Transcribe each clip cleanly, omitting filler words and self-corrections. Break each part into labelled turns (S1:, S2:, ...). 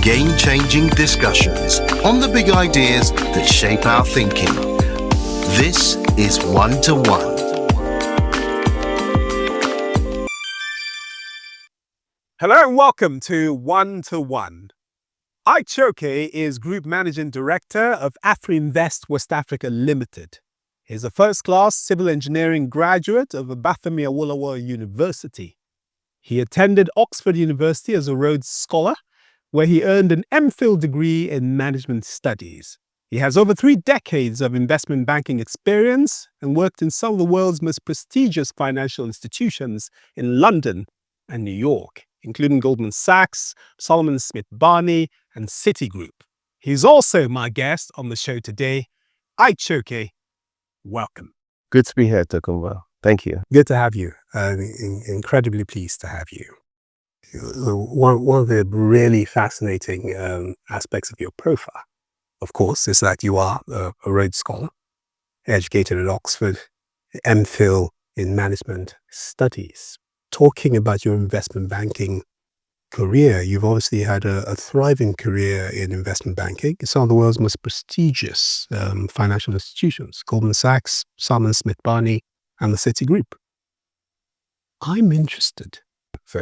S1: game-changing discussions on the big ideas that shape our thinking. This is One2One.
S2: Hello and welcome to One2One. Ike Chioke is Group Managing Director of Afrinvest West Africa Limited. He's a first-class civil engineering graduate of Obafemi Awolowo University. He attended Oxford University as a Rhodes Scholar, where he earned an MPhil degree in management studies. He has over 3 decades of investment banking experience and worked in some of the world's most prestigious financial institutions in London and New York, including Goldman Sachs, Salomon Smith Barney, and Citigroup. He's also my guest on the show today. Ike Chioke, welcome.
S3: Good to be here, Tokumba. Thank you.
S2: Good to have you. Incredibly pleased to have you. One of the really fascinating aspects of your profile, of course, is that you are a Rhodes Scholar, educated at Oxford, MPhil in management studies. Talking about your investment banking career, you've obviously had a thriving career in investment banking in some of the world's most prestigious financial institutions, Goldman Sachs, Salomon Smith Barney, and the Citigroup. I'm interested, so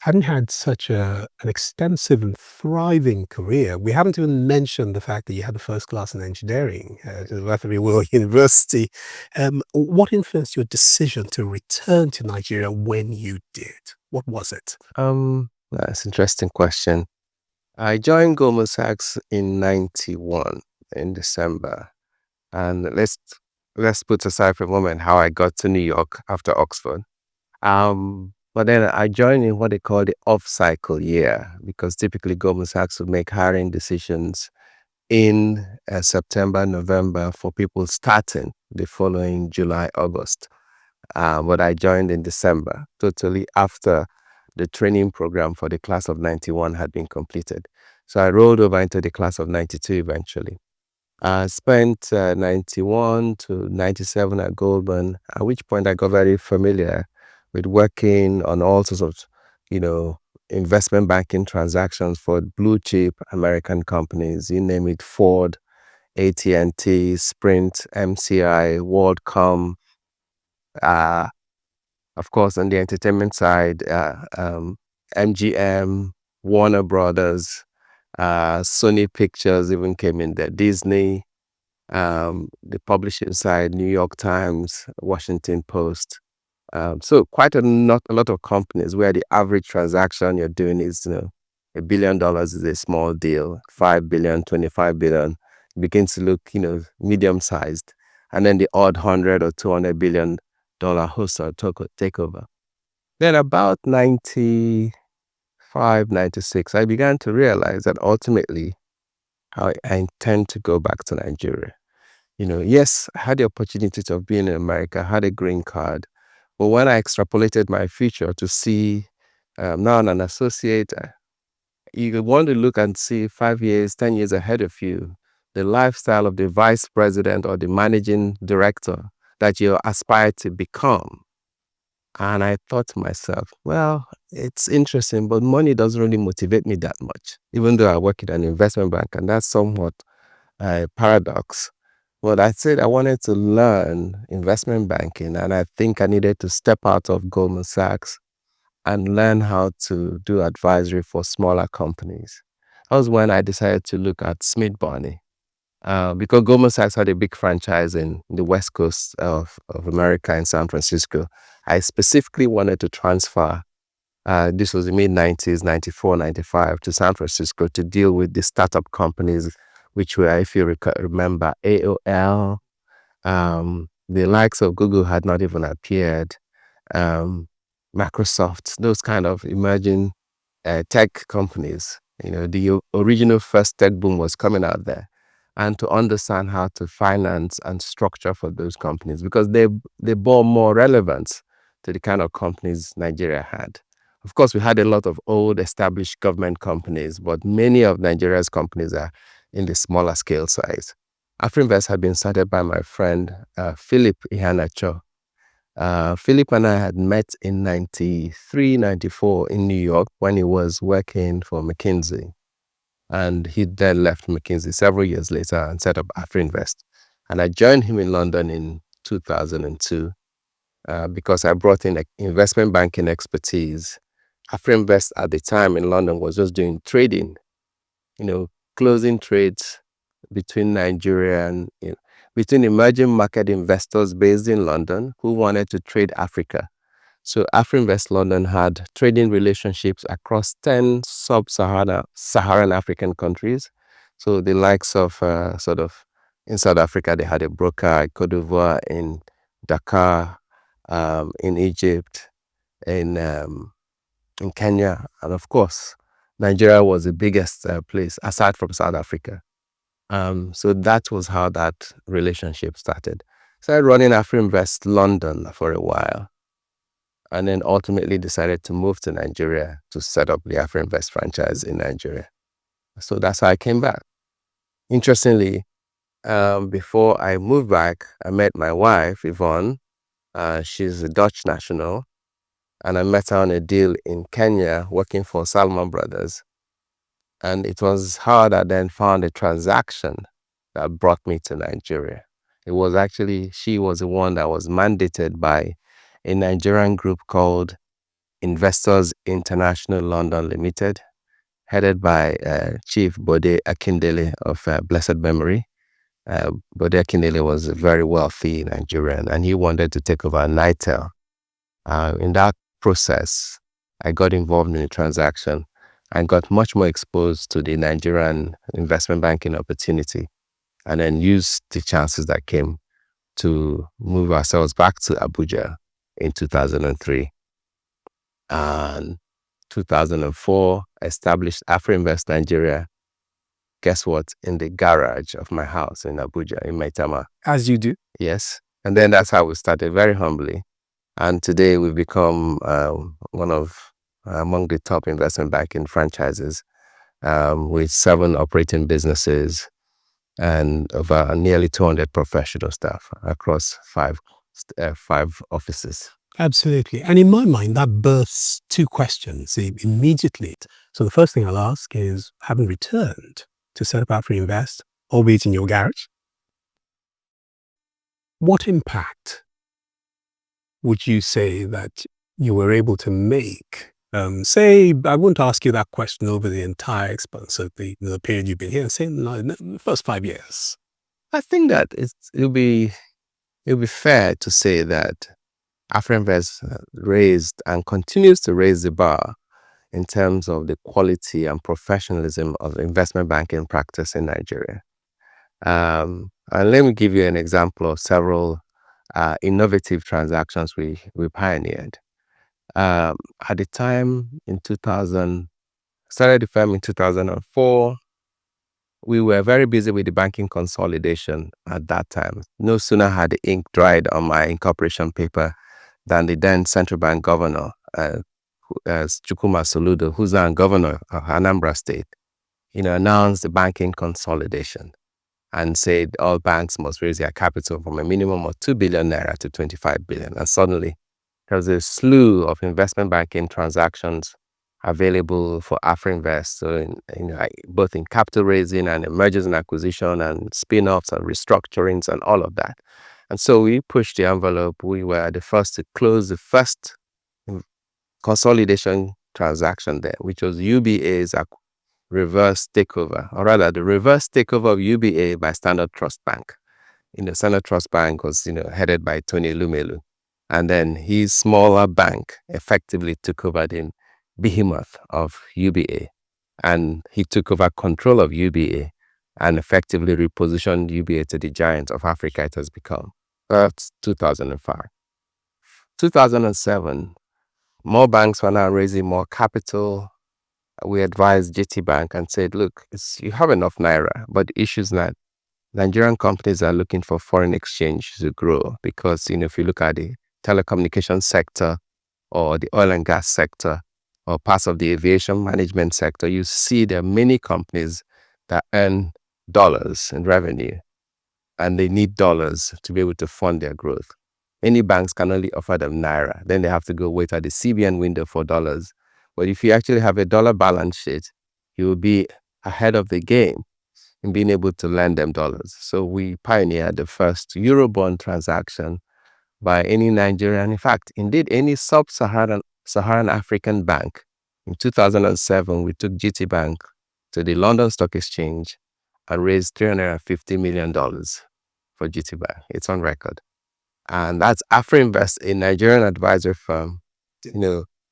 S2: having had such an extensive and thriving career, we haven't even mentioned the fact that you had a first class in engineering at Obafemi Awolowo University. What influenced your decision to return to Nigeria when you did? What was it?
S3: That's an interesting question. I joined Goldman Sachs in 91 in December. And let's put aside for a moment how I got to New York after Oxford. But then I joined in what they call the off-cycle year, because typically Goldman Sachs would make hiring decisions in September, November for people starting the following July, August. But I joined in December, totally after the training program for the class of 91 had been completed. So I rolled over into the class of 92 eventually. I spent 91 to 97 at Goldman, at which point I got very familiar with working on all sorts of, investment banking transactions for blue chip American companies. You name it: Ford, AT&T, Sprint, MCI, WorldCom. Of course, on the entertainment side, MGM, Warner Brothers, Sony Pictures even came in there, Disney, the publishing side, New York Times, Washington Post. So quite a lot of companies where the average transaction you're doing is, $1 billion is a small deal, 5 billion, 25 billion, it begins to look, medium-sized. And then the odd 100 or 200 billion dollar host or takeover. Then about 95, 96, I began to realize that ultimately I intend to go back to Nigeria. Yes, I had the opportunity of being in America, I had a green card. But when I extrapolated my future to see, now I'm an associate, you want to look and see 5 years, 10 years ahead of you, the lifestyle of the vice president or the managing director that you aspire to become. And I thought to myself, well, it's interesting, but money doesn't really motivate me that much, even though I work in an investment bank, and that's somewhat a paradox. But I said I wanted to learn investment banking, and I think I needed to step out of Goldman Sachs and learn how to do advisory for smaller companies. That was when I decided to look at Smith Barney. Because Goldman Sachs had a big franchise in the West Coast of America in San Francisco, I specifically wanted to transfer, this was the mid-90s, 94, 95, to San Francisco to deal with the startup companies, which were, if you remember, AOL, the likes of Google had not even appeared, Microsoft, those kind of emerging tech companies. The original first tech boom was coming out there. And to understand how to finance and structure for those companies, because they bore more relevance to the kind of companies Nigeria had. Of course, we had a lot of old established government companies, but many of Nigeria's companies are in the smaller scale size. Afrinvest had been started by my friend Philip Ihanacho. Philip and I had met in 93, 94 in New York when he was working for McKinsey. And he then left McKinsey several years later and set up Afrinvest. And I joined him in London in 2002 because I brought in investment banking expertise. Afrinvest at the time in London was just doing trading, closing trades between Nigeria and between emerging market investors based in London who wanted to trade Africa. So Afrinvest London had trading relationships across 10 sub-Saharan African countries. So the likes of in South Africa, they had a broker, in Cote d'Ivoire, in Dakar, in Egypt, in Kenya, and of course, Nigeria was the biggest place aside from South Africa. So that was how that relationship started. Started running Afrinvest London for a while, and then ultimately decided to move to Nigeria to set up the Afrinvest franchise in Nigeria. So that's how I came back. Interestingly, before I moved back, I met my wife, Yvonne. She's a Dutch national, and I met her on a deal in Kenya working for Salomon Brothers. And it was her that then found a transaction that brought me to Nigeria. It was actually, she was the one that was mandated by a Nigerian group called Investors International London Limited, headed by Chief Bode Akindele of blessed memory. Bode Akindele was a very wealthy Nigerian, and he wanted to take over Nitel. In that process, I got involved in the transaction and got much more exposed to the Nigerian investment banking opportunity, and then used the chances that came to move ourselves back to Abuja in 2003. And 2004, established Afrinvest Nigeria. Guess what? In the garage of my house in Abuja, in Maitama.
S2: As you do.
S3: Yes. And then that's how we started, very humbly. And today we've become one of among the top investment banking franchises, with 7 operating businesses and over nearly 200 professional staff across 5 offices.
S2: Absolutely. And in my mind, that births 2 questions immediately. So the first thing I'll ask is, having returned to set up Afrinvest, albeit in your garage, what impact would you say that you were able to make? Say, I won't ask you that question over the entire expanse of the period you've been here, say in the first 5 years.
S3: I think that it'll be fair to say that Afrinvest raised and continues to raise the bar in terms of the quality and professionalism of investment banking practice in Nigeria. And let me give you an example of several innovative transactions we pioneered. At the time in 2000, started the firm in 2004. We were very busy with the banking consolidation at that time. No sooner had the ink dried on my incorporation paper than the then central bank governor, Chukwuma Soludo, who's now governor of Anambra State, announced the banking consolidation and said all banks must raise their capital from a minimum of 2 billion naira to 25 billion. And suddenly, there was a slew of investment banking transactions available for Afrinvest, so both in capital raising and mergers and acquisition and spin-offs and restructurings and all of that. And so we pushed the envelope. We were the first to close the first consolidation transaction there, which was UBA's reverse takeover, or rather the reverse takeover of UBA by Standard Trust Bank. Standard Trust Bank was, headed by Tony Lumelu. And then his smaller bank effectively took over the behemoth of UBA. And he took over control of UBA and effectively repositioned UBA to the giant of Africa it has become. That's 2005. 2007, more banks were now raising more capital. We advised GT Bank and said, look, you have enough Naira, but the issue is that Nigerian companies are looking for foreign exchange to grow because, if you look at the telecommunications sector or the oil and gas sector or parts of the aviation management sector, you see there are many companies that earn dollars in revenue and they need dollars to be able to fund their growth. Many banks can only offer them Naira. Then they have to go wait at the CBN window for dollars. But if you actually have a dollar balance sheet, you will be ahead of the game in being able to lend them dollars. So we pioneered the first Eurobond transaction by any Nigerian, in fact, indeed, any sub-Saharan African bank. In 2007, we took GT Bank to the London Stock Exchange and raised $350 million for GT Bank. It's on record. And that's Afrinvest, a Nigerian advisory firm,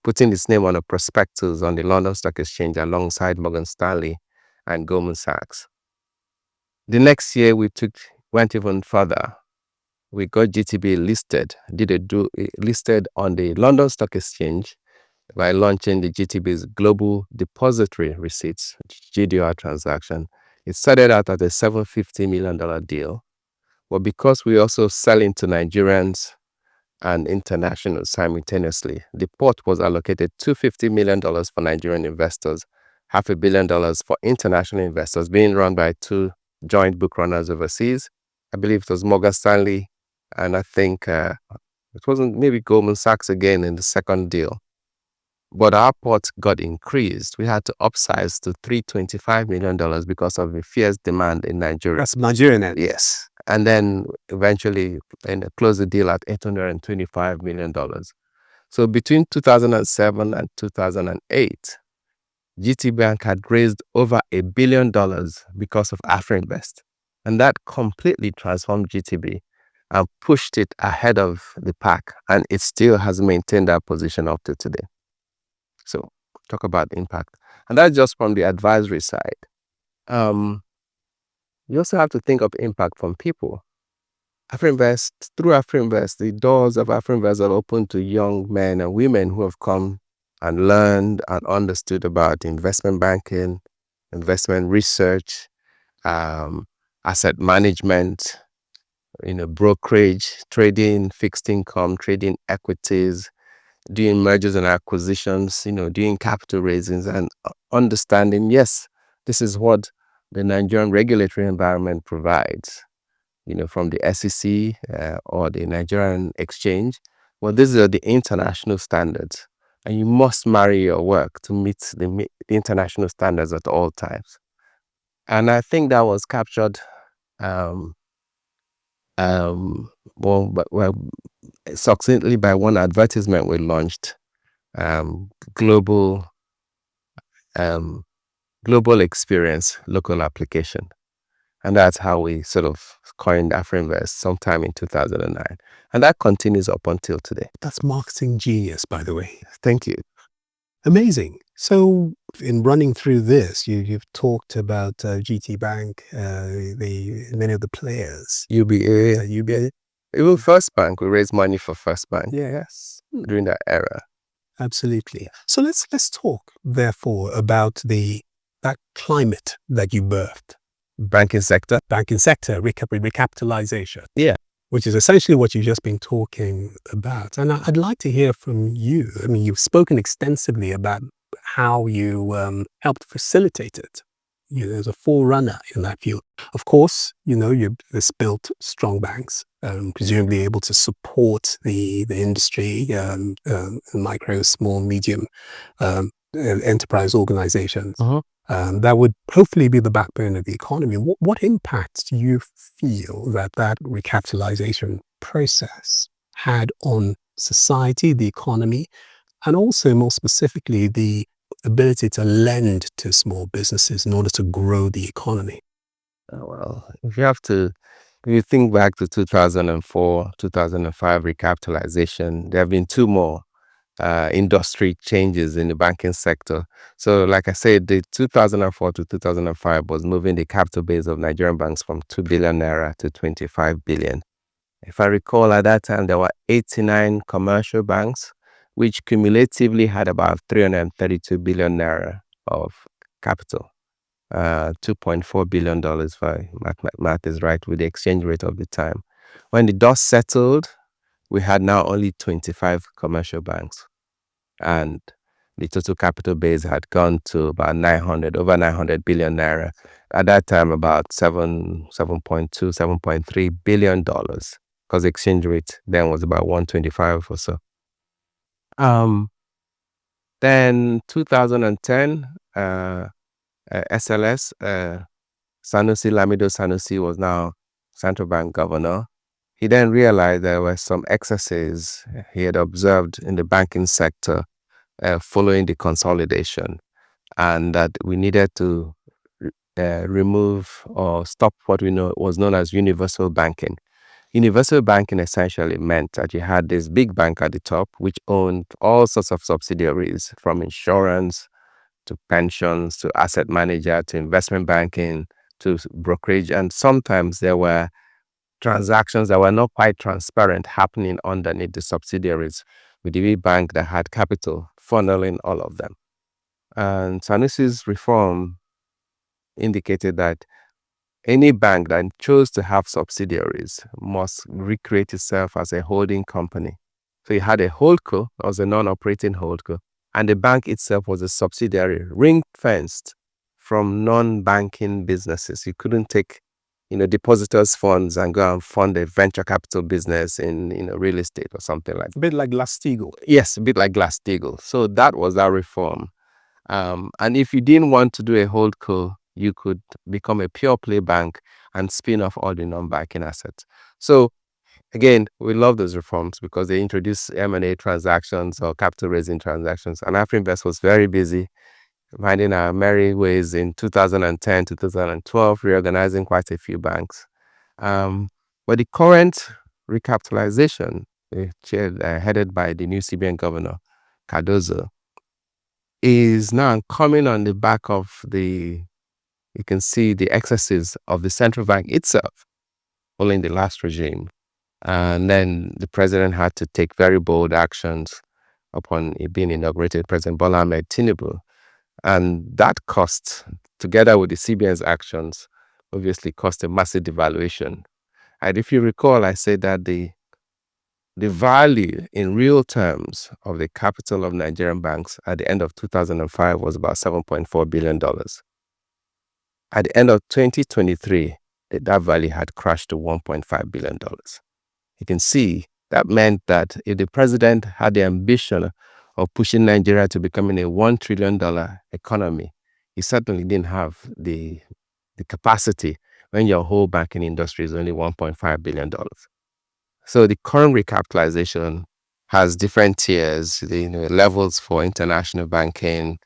S3: putting its name on a prospectus on the London Stock Exchange alongside Morgan Stanley and Goldman Sachs. The next year, we went even further. We got GTB listed, listed on the London Stock Exchange by launching the GTB's Global Depository Receipts, GDR transaction. It started out at a $750 million deal, but because we also selling to Nigerians and internationals simultaneously, the pot was allocated $250 million for Nigerian investors, $500 million for international investors, being run by two joint book runners overseas. I believe it was Morgan Stanley, and I think it wasn't maybe Goldman Sachs again in the second deal. But our pot got increased. We had to upsize to $325 million because of the fierce demand in Nigeria.
S2: That's Nigerian end.
S3: Yes. And then eventually closed the deal at $825 million. So between 2007 and 2008, GT Bank had raised over $1 billion because of Afrinvest. And that completely transformed GTB and pushed it ahead of the pack. And it still has maintained that position up to today. So talk about impact. And that's just from the advisory side. You also have to think of impact from people. Through Afrinvest, the doors of Afrinvest are open to young men and women who have come and learned and understood about investment banking, investment research, asset management, brokerage, trading, fixed income, trading equities, doing mergers and acquisitions, doing capital raisings, and understanding, yes, this is what the Nigerian regulatory environment provides, from the SEC or the Nigerian exchange. Well, these are the international standards, and you must marry your work to meet the international standards at all times. And I think that was captured succinctly by one advertisement we launched, global experience, local application. And that's how we sort of coined Afrinvest sometime in 2009. And that continues up until today.
S2: That's marketing genius, by the way.
S3: Thank you.
S2: Amazing. So in running through this, you've talked about GT Bank, many of the players.
S3: UBA. Even First Bank, we raised money for First Bank.
S2: Yes.
S3: During that era.
S2: Absolutely. So let's talk, therefore, about that climate that you birthed.
S3: Banking sector,
S2: recapitalization.
S3: Yeah.
S2: Which is essentially what you've just been talking about. And I'd like to hear from you. I mean, you've spoken extensively about how you helped facilitate it. As a forerunner in that field. Of course, you've built strong banks, presumably able to support the industry, micro, small, medium enterprise organizations. That would hopefully be the backbone of the economy. What impact do you feel that recapitalization process had on society, the economy, and also more specifically the ability to lend to small businesses in order to grow the economy?
S3: Well, if you think back to 2004, 2005 recapitalization, there have been two more industry changes in the banking sector. So like I said, the 2004 to 2005 was moving the capital base of Nigerian banks from 2 billion naira to 25 billion. If I recall, at that time, there were 89 commercial banks, which cumulatively had about 332 billion naira of capital. $2.4 billion, if my math is right, with the exchange rate of the time. When the dust settled, we had now only 25 commercial banks. And the total capital base had gone to about over 900 billion naira. At that time, about $7.2, $7.3 billion, because the exchange rate then was about 125 or so. Then 2010, SLS, Sanusi Lamido Sanusi was now central bank governor. He then realized there were some excesses he had observed in the banking sector following the consolidation, and that we needed to remove or stop what we know was known as universal banking. Universal banking essentially meant that you had this big bank at the top, which owned all sorts of subsidiaries, from insurance to pensions to asset manager to investment banking to brokerage. And sometimes there were transactions that were not quite transparent happening underneath the subsidiaries, with the big bank that had capital funneling all of them. And Sanusi's reform indicated that any bank that chose to have subsidiaries must recreate itself as a holding company. So you had a holdco, that was a non-operating holdco, and the bank itself was a subsidiary, ring-fenced from non-banking businesses. You couldn't take, depositors' funds and go and fund a venture capital business in, real estate or something like that.
S2: A bit like Glass-Steagall.
S3: Yes, a bit like Glass-Steagall. So that was our reform. And if you didn't want to do a holdco, you could become a pure play bank and spin off all the non-banking assets. So again, we love those reforms because they introduce M&A transactions or capital raising transactions. And Afrinvest was very busy finding our merry ways in 2010 to 2012, reorganizing quite a few banks. But the current recapitalization, headed by the new CBN governor, Cardozo, is now coming on the back of you can see the excesses of the central bank itself following the last regime. And then the president had to take very bold actions upon it being inaugurated, President Bola Ahmed Tinubu. And that cost, together with the CBN's actions, obviously caused a massive devaluation. And if you recall, I said that the value in real terms of the capital of Nigerian banks at the end of 2005 was about $7.4 billion. At the end of 2023, that value had crashed to $1.5 billion. You can see that meant that if the president had the ambition of pushing Nigeria to becoming a $1 trillion economy, he certainly didn't have the capacity when your whole banking industry is only $1.5 billion. So the current recapitalization has different tiers, levels for international banking,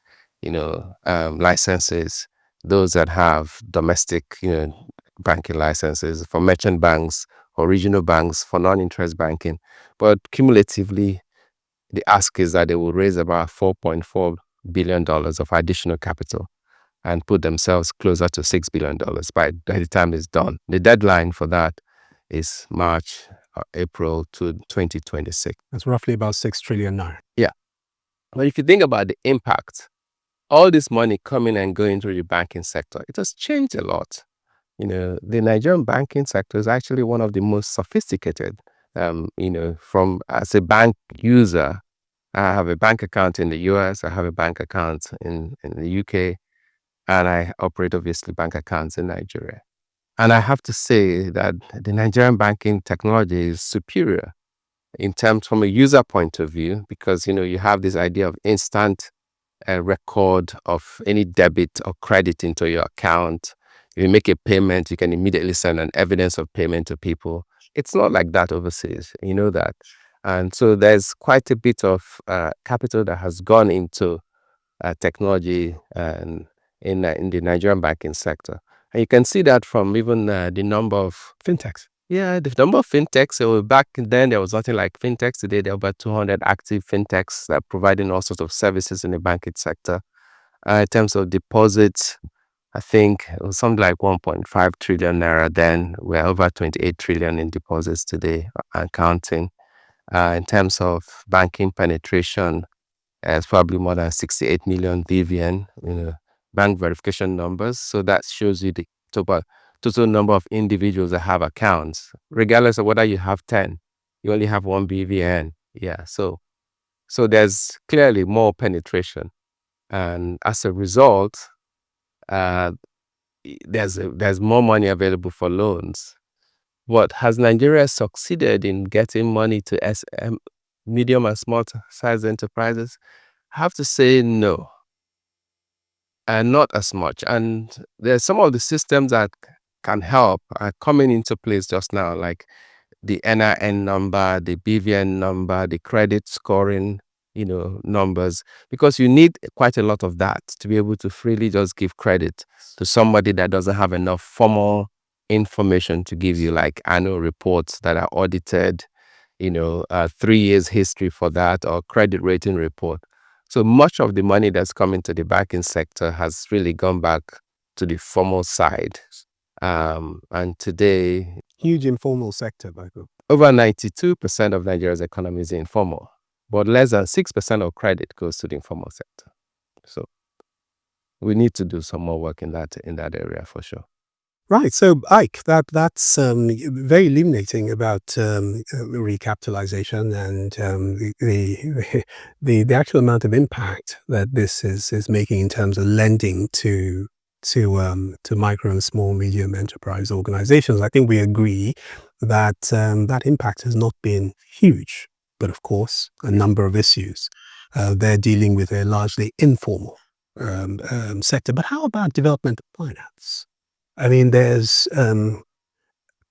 S3: licenses, those that have domestic, banking licenses, for merchant banks, for regional banks, for non-interest banking. But cumulatively, the ask is that they will raise about $4.4 billion of additional capital and put themselves closer to $6 billion by the time it's done. The deadline for that is March or April to 2026.
S2: That's roughly about 6 trillion now.
S3: Yeah. But if you think about the impact, all this money coming and going through the banking sector, it has changed a lot. The Nigerian banking sector is actually one of the most sophisticated. From as a bank user, I have a bank account in the US, I have a bank account in the UK, and I operate obviously bank accounts in Nigeria. And I have to say that the Nigerian banking technology is superior in terms from a user point of view, because you have this idea of instant record of any debit or credit into your account. If you make a payment, you can immediately send an evidence of payment to people. It's not like that overseas, you know that. And so there's quite a bit of capital that has gone into technology and in the Nigerian banking sector. And you can see that from even the number of
S2: fintechs.
S3: Yeah, the number of fintechs. So back then, there was nothing like fintechs. Today, there are about 200 active fintechs that are providing all sorts of services in the banking sector. In terms of deposits, I think it was something like 1.5 trillion naira then. We're over 28 trillion in deposits today and counting. In terms of banking penetration, it's probably more than 68 million BVN, bank verification numbers. So that shows you the total number of individuals that have accounts, regardless of whether you have 10, you only have 1 BVN. Yeah, so there's clearly more penetration, and as a result, there's more money available for loans. But has Nigeria succeeded in getting money to medium and small size enterprises? I have to say no. and not as much. And there's some of the systems that can help are coming into place just now, like the NIN number, the BVN number, the credit scoring, numbers, because you need quite a lot of that to be able to freely just give credit to somebody that doesn't have enough formal information to give you, like annual reports that are audited, 3 years history for that, or credit rating report. So much of the money that's coming to the banking sector has really gone back to the formal side. And today,
S2: Huge informal sector, Michael.
S3: over 92% of Nigeria's economy is informal, but less than 6% of credit goes to the informal sector. So we need to do some more work in that area for sure.
S2: Right. So, Ike, that's very illuminating about recapitalization and the actual amount of impact that this is making in terms of lending to micro and small medium enterprise organizations. I think we agree that that impact has not been huge, but of course, a number of issues. They're dealing with a largely informal sector. But how about development finance? I mean, there's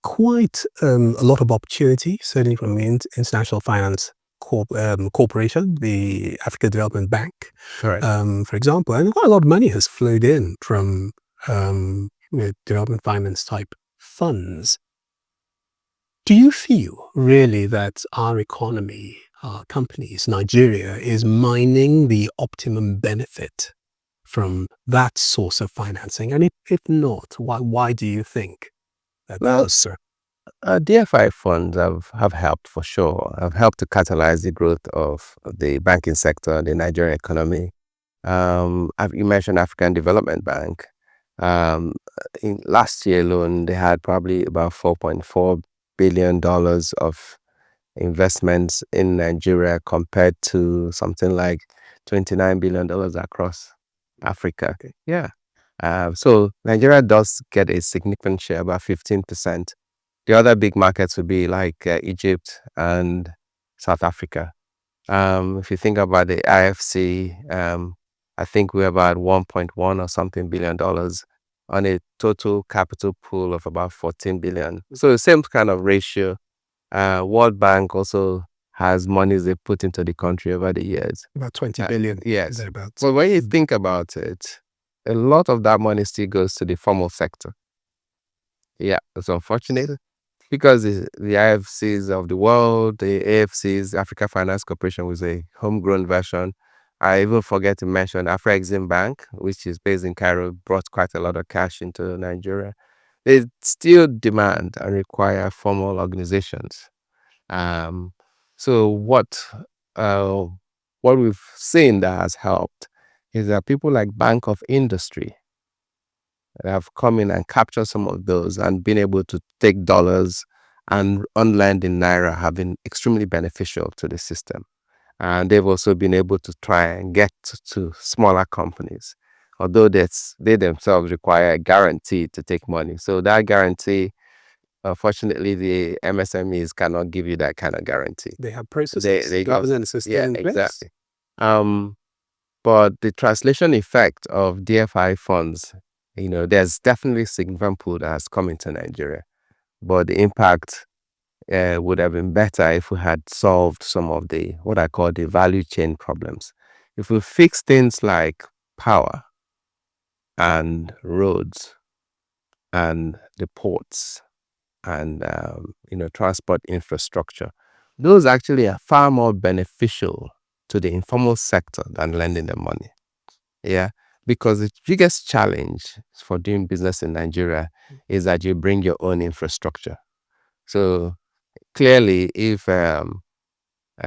S2: quite a lot of opportunity, certainly from the International Finance Corporation, the Africa Development Bank,
S3: Correct.
S2: for example. And quite a lot of money has flowed in from development finance type funds. Do you feel really that our economy, our companies, Nigeria, is mining the optimum benefit from that source of financing? And if not, why do you think that is, sir?
S3: DFI funds have helped for sure, have helped to catalyze the growth of the banking sector, the Nigerian economy. You mentioned African Development Bank. In last year alone, they had probably about $4.4 billion of investments in Nigeria compared to something like $29 billion across Africa.
S2: Okay.
S3: Yeah. So Nigeria does get a significant share, about 15%. The other big markets would be like Egypt and South Africa. If you think about the IFC, I think we're about 1.1 or something billion dollars on a total capital pool of about 14 billion. So the same kind of ratio. World Bank also has monies they put into the country over the years.
S2: About 20 billion.
S3: Yes.
S2: Thereabouts.
S3: But when you think about it, a lot of that money still goes to the formal sector. Yeah, it's unfortunate because the IFCs of the world, the AFCs, Africa Finance Corporation, was a homegrown version. I even forget to mention Afrinvest Bank, which is based in Cairo, brought quite a lot of cash into Nigeria. They still demand and require formal organizations. So what we've seen that has helped is that people like Bank of Industry have come in and captured some of those and been able to take dollars and unlend in Naira have been extremely beneficial to the system. And they've also been able to try and get to smaller companies, although they themselves require a guarantee to take money. So that guarantee, unfortunately, the MSMEs cannot give you that kind of guarantee.
S2: They have processes, governance system in place.
S3: Exactly. But the translation effect of DFI funds, there's definitely a significant pool that has come into Nigeria. But the impact would have been better if we had solved some of the, what I call the value chain problems. If we fix things like power and roads and the ports and, transport infrastructure, those actually are far more beneficial to the informal sector than lending them money. Yeah, because the biggest challenge for doing business in Nigeria is that you bring your own infrastructure. So clearly, if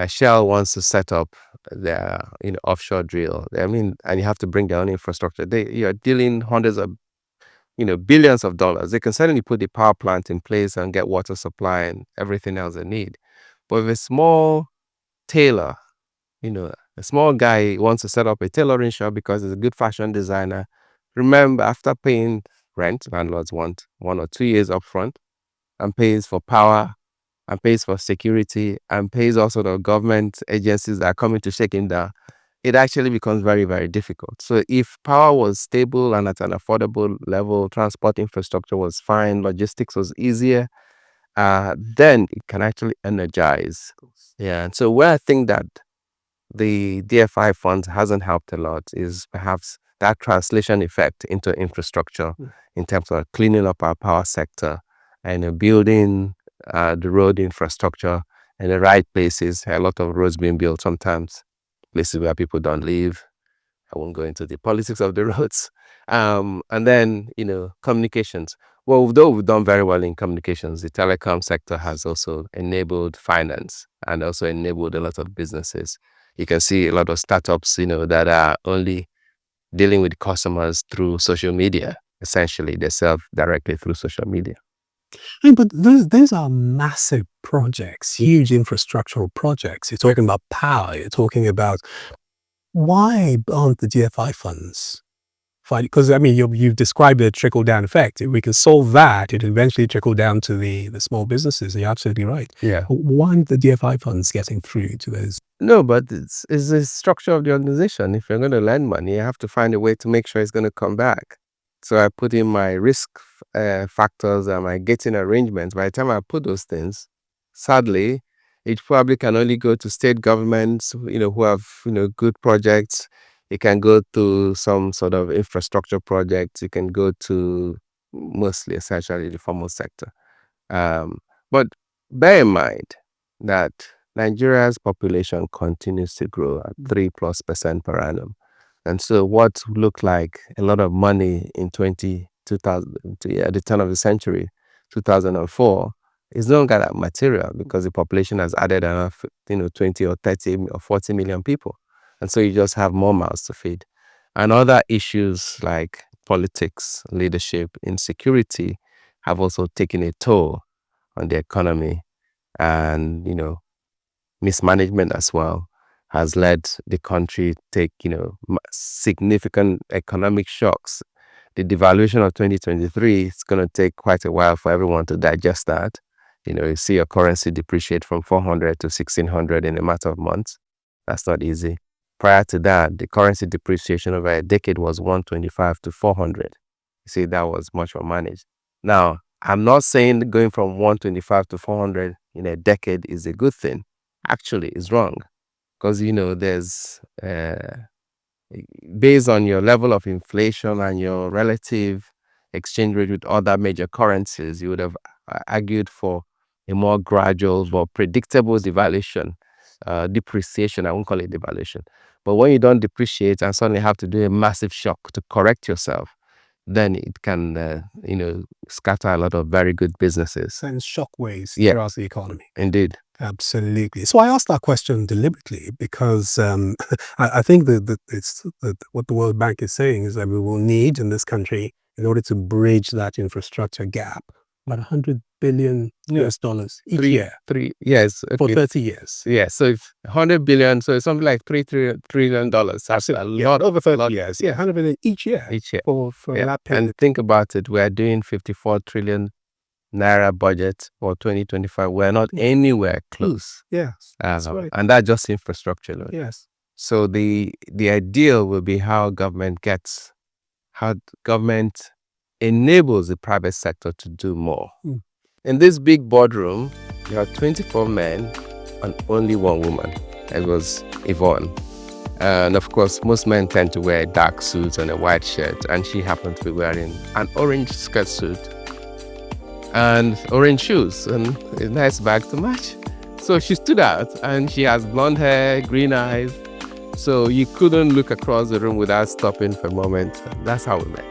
S3: Shell wants to set up their offshore drill, and you have to bring their own infrastructure, you're dealing hundreds of billions of dollars. They can certainly put the power plant in place and get water supply and everything else they need. But if a small tailor, a small guy wants to set up a tailoring shop because he's a good fashion designer, remember, after paying rent, landlords want 1 or 2 years upfront, and pays for power, and pays for security, and pays also the government agencies that are coming to shake him down. it actually becomes very, very difficult. So if power was stable and at an affordable level, transport infrastructure was fine, logistics was easier, then it can actually energize. Yeah. And so where I think that the DFI fund hasn't helped a lot is perhaps that translation effect into infrastructure in terms of cleaning up our power sector and building the road infrastructure in the right places. A lot of roads being built sometimes, places where people don't live. I won't go into the politics of the roads. And then, communications. Well, though we've done very well in communications, the telecom sector has also enabled finance and also enabled a lot of businesses. You can see a lot of startups, that are only dealing with customers through social media. Essentially, they sell directly through social media.
S2: But those are massive projects, huge infrastructural projects. You're talking about power. You're talking about why aren't the DFI funds fine? Because you've described the trickle-down effect. If we can solve that, it eventually trickle down to the small businesses. And you're absolutely right.
S3: Yeah.
S2: Why aren't the DFI funds getting through to those?
S3: No, but it's the structure of the organization. If you're going to lend money, you have to find a way to make sure it's going to come back. So I put in my risk factors and my gating arrangements. By the time I put those things, sadly, it probably can only go to state governments, who have, good projects. It can go to some sort of infrastructure projects. It can go to mostly, essentially, the formal sector. But bear in mind that Nigeria's population continues to grow at 3+% per annum. And so what looked like a lot of money in 2000, at the turn of the century, 2004, is no longer that material because the population has added enough, 20 or 30 or 40 million people. And so you just have more mouths to feed. And other issues like politics, leadership, insecurity have also taken a toll on the economy. And, mismanagement as well has led the country to take, significant economic shocks. The devaluation of 2023, it's going to take quite a while for everyone to digest that. You see your currency depreciate from 400 to 1600 in a matter of months. That's not easy. Prior to that, the currency depreciation over a decade was 125 to 400. You see, that was much more managed. Now, I'm not saying going from 125 to 400 in a decade is a good thing. Actually, it's wrong. Because, there's, based on your level of inflation and your relative exchange rate with other major currencies, you would have argued for a more gradual but predictable depreciation. I won't call it devaluation. But when you don't depreciate and suddenly have to do a massive shock to correct yourself, then it can, scatter a lot of very good businesses.
S2: Send shockwaves throughout the economy.
S3: Indeed.
S2: Absolutely. So I asked that question deliberately because I think that what the World Bank is saying is that we will need in this country, in order to bridge that infrastructure gap, about $100 billion US each year.
S3: 3 years.
S2: For 30 years.
S3: Yeah, so if 100 billion, so it's something like $3 trillion. That's a lot.
S2: Over 30 years. Yeah, 100 billion each year. For that period.
S3: And think about it, we're doing 54 trillion Naira budget for 2025. We're not anywhere close.
S2: Yes, that's right.
S3: And that's just infrastructure. Right?
S2: Yes.
S3: So the ideal will be how government enables the private sector to do more. In this big boardroom, there are 24 men and only one woman. It was Yvonne. And of course, most men tend to wear dark suits and a white shirt, and she happened to be wearing an orange skirt suit and orange shoes and a nice bag to match. So she stood out, and she has blonde hair, green eyes. So you couldn't look across the room without stopping for a moment. That's how we met.